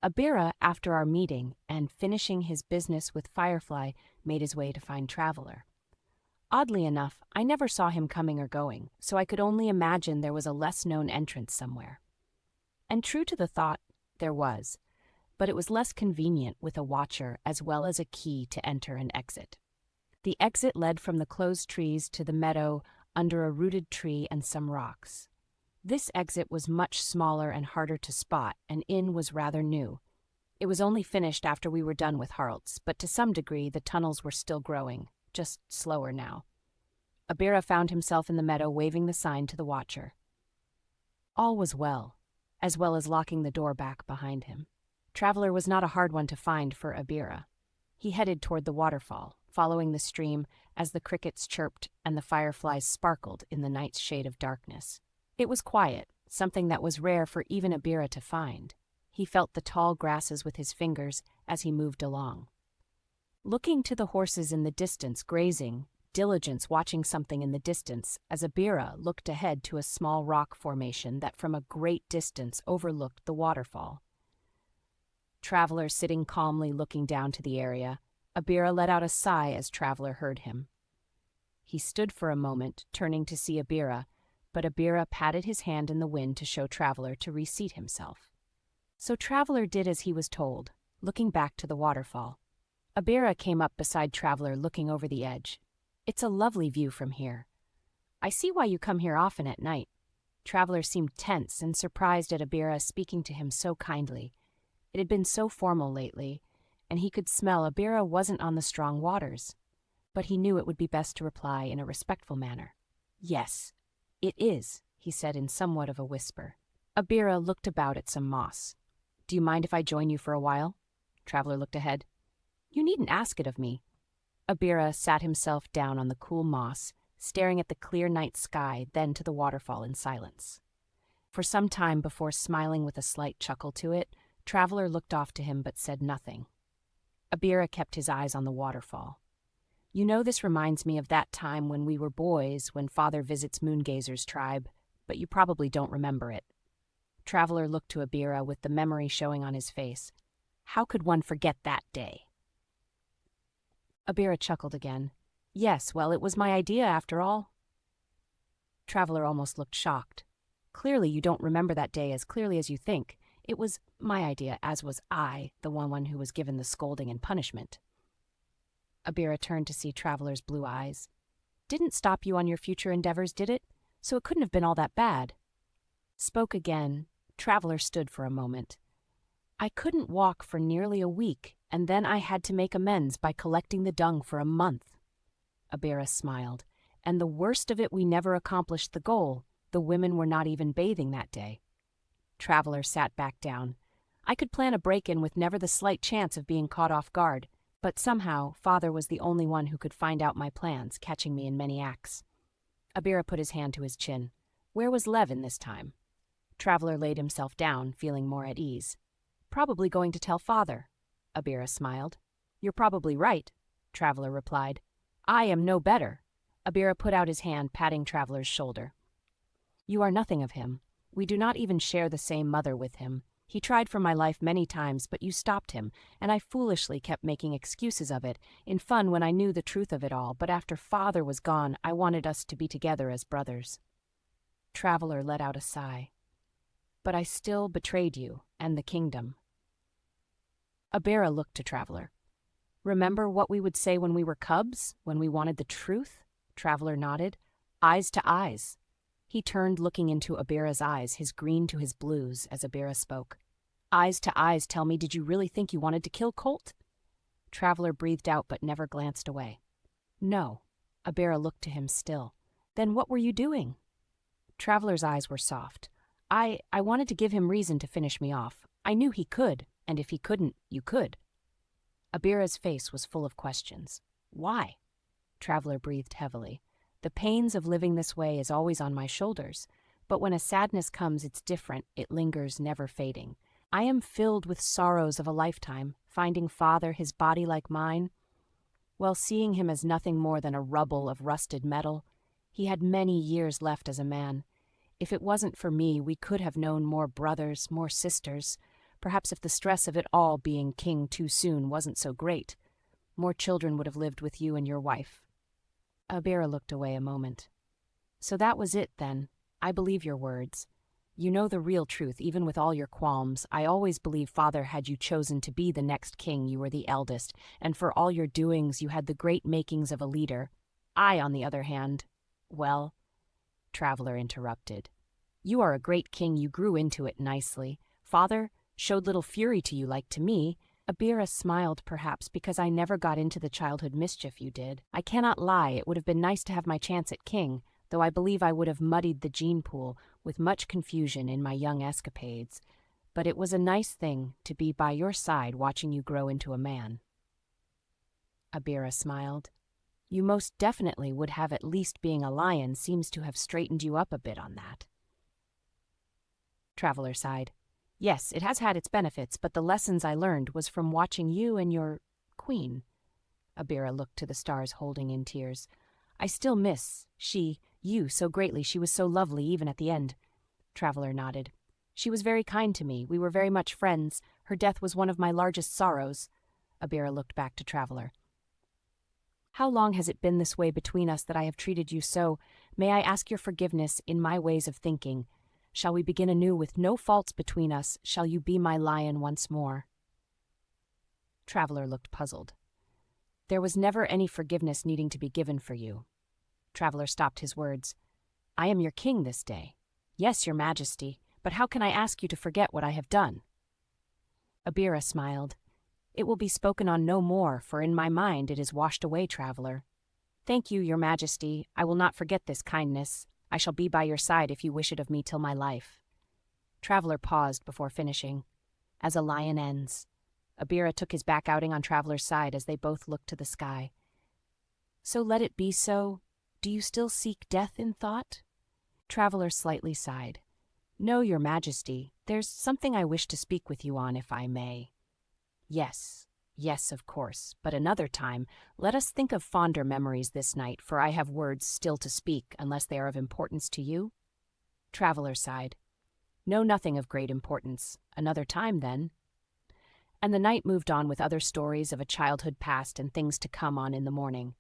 Abira, after our meeting and finishing his business with Firefly, made his way to find Traveler. Oddly enough, I never saw him coming or going, so I could only imagine there was a less-known entrance somewhere. And true to the thought, there was, but it was less convenient with a watcher as well as a key to enter and exit. The exit led from the closed trees to the meadow under a rooted tree and some rocks. This exit was much smaller and harder to spot, and in was rather new. It was only finished after we were done with Harlt's, but to some degree the tunnels were still growing, just slower now. Abira found himself in the meadow waving the sign to the watcher. All was well as locking the door back behind him. Traveler was not a hard one to find for Abira. He headed toward the waterfall, following the stream as the crickets chirped and the fireflies sparkled in the night's shade of darkness. It was quiet, something that was rare for even Abira to find. He felt the tall grasses with his fingers as he moved along. Looking to the horses in the distance grazing, Diligence watching something in the distance as Abira looked ahead to a small rock formation that from a great distance overlooked the waterfall. Traveler sitting calmly looking down to the area, Abira let out a sigh as Traveler heard him. He stood for a moment, turning to see Abira, but Abira patted his hand in the wind to show Traveler to reseat himself. So Traveler did as he was told, looking back to the waterfall. Abira came up beside Traveler looking over the edge. "It's a lovely view from here. I see why you come here often at night." Traveler seemed tense and surprised at Abira speaking to him so kindly. It had been so formal lately, and he could smell Abira wasn't on the strong waters. But he knew it would be best to reply in a respectful manner. "Yes, it is," he said in somewhat of a whisper. Abira looked about at some moss. "Do you mind if I join you for a while?" Traveler looked ahead. "You needn't ask it of me." Abira sat himself down on the cool moss, staring at the clear night sky, then to the waterfall in silence. For some time before smiling with a slight chuckle to it, Traveler looked off to him but said nothing. Abira kept his eyes on the waterfall. "You know, this reminds me of that time when we were boys, when Father visits Moongazer's tribe, but you probably don't remember it." Traveler looked to Abira with the memory showing on his face. How could one forget that day? Abira chuckled again. "Yes, well, it was my idea after all." Traveler almost looked shocked. "Clearly you don't remember that day as clearly as you think. It was my idea, as was I, the one who was given the scolding and punishment." Abira turned to see Traveler's blue eyes. "Didn't stop you on your future endeavors, did it? So it couldn't have been all that bad." Spoke again. Traveler stood for a moment. "I couldn't walk for nearly a week, and then I had to make amends by collecting the dung for a month." Abira smiled. "And the worst of it, we never accomplished the goal. The women were not even bathing that day." Traveler sat back down. "I could plan a break-in with never the slight chance of being caught off guard, but somehow Father was the only one who could find out my plans, catching me in many acts." Abira put his hand to his chin. "Where was Levin this time?" Traveler laid himself down, feeling more at ease. "Probably going to tell Father." Abira smiled. "You're probably right," Traveler replied. "I am no better." Abira put out his hand, patting Traveler's shoulder. "You are nothing of him. We do not even share the same mother with him. He tried for my life many times, but you stopped him, and I foolishly kept making excuses of it, in fun when I knew the truth of it all, but after Father was gone, I wanted us to be together as brothers." Traveler let out a sigh. "But I still betrayed you, and the kingdom." Abira looked to Traveler. "Remember what we would say when we were cubs, when we wanted the truth?" Traveler nodded. "Eyes to eyes." He turned looking into Abira's eyes, his green to his blues, as Abira spoke. "Eyes to eyes, tell me, did you really think you wanted to kill Colt?" Traveler breathed out but never glanced away. "No." Abira looked to him still. "Then what were you doing?" Traveler's eyes were soft. I wanted to give him reason to finish me off. I knew he could, and if he couldn't, you could." Abira's face was full of questions. "Why?" Traveler breathed heavily. "The pains of living this way is always on my shoulders, but when a sadness comes, it's different. It lingers, never fading. I am filled with sorrows of a lifetime, finding Father, his body like mine. Well, seeing him as nothing more than a rubble of rusted metal, he had many years left as a man. If it wasn't for me, we could have known more brothers, more sisters. Perhaps if the stress of it all being king too soon wasn't so great, more children would have lived with you and your wife. Abira looked away a moment. So that was it, then. I believe your words. You know the real truth, even with all your qualms. I always believed, Father, had you chosen to be the next king, you were the eldest, and for all your doings you had the great makings of a leader. I, on the other hand, well, Traveler interrupted. You are a great king, you grew into it nicely. Father showed little fury to you like to me. Abira smiled, perhaps because I never got into the childhood mischief you did. I cannot lie, it would have been nice to have my chance at king, though I believe I would have muddied the gene pool with much confusion in my young escapades. But it was a nice thing to be by your side watching you grow into a man. Abira smiled. You most definitely would have, at least being a lion seems to have straightened you up a bit on that. Traveler sighed. Yes, it has had its benefits, but the lessons I learned was from watching you and your queen. Abira looked to the stars, holding in tears. I still miss you so greatly. She was so lovely even at the end. Traveler nodded. She was very kind to me. We were very much friends. Her death was one of my largest sorrows. Abira looked back to Traveler. How long has it been this way between us that I have treated you so? May I ask your forgiveness in my ways of thinking? Shall we begin anew with no faults between us? Shall you be my lion once more? Traveler looked puzzled. There was never any forgiveness needing to be given for you. Traveler stopped his words. I am your king this day. Yes, your majesty, but how can I ask you to forget what I have done? Abira smiled. It will be spoken on no more, for in my mind it is washed away, Traveler. Thank you, your majesty. I will not forget this kindness. I shall be by your side if you wish it of me till my life. Traveler paused before finishing. As a lion ends. Abira took his back outing on Traveler's side as they both looked to the sky. So let it be so. Do you still seek death in thought? Traveler slightly sighed. No, your majesty. There's something I wish to speak with you on, if I may. Yes, of course, but another time. Let us think of fonder memories this night, for I have words still to speak, unless they are of importance to you. Traveler sighed. No, nothing of great importance. Another time, then. And the night moved on with other stories of a childhood past and things to come on in the morning.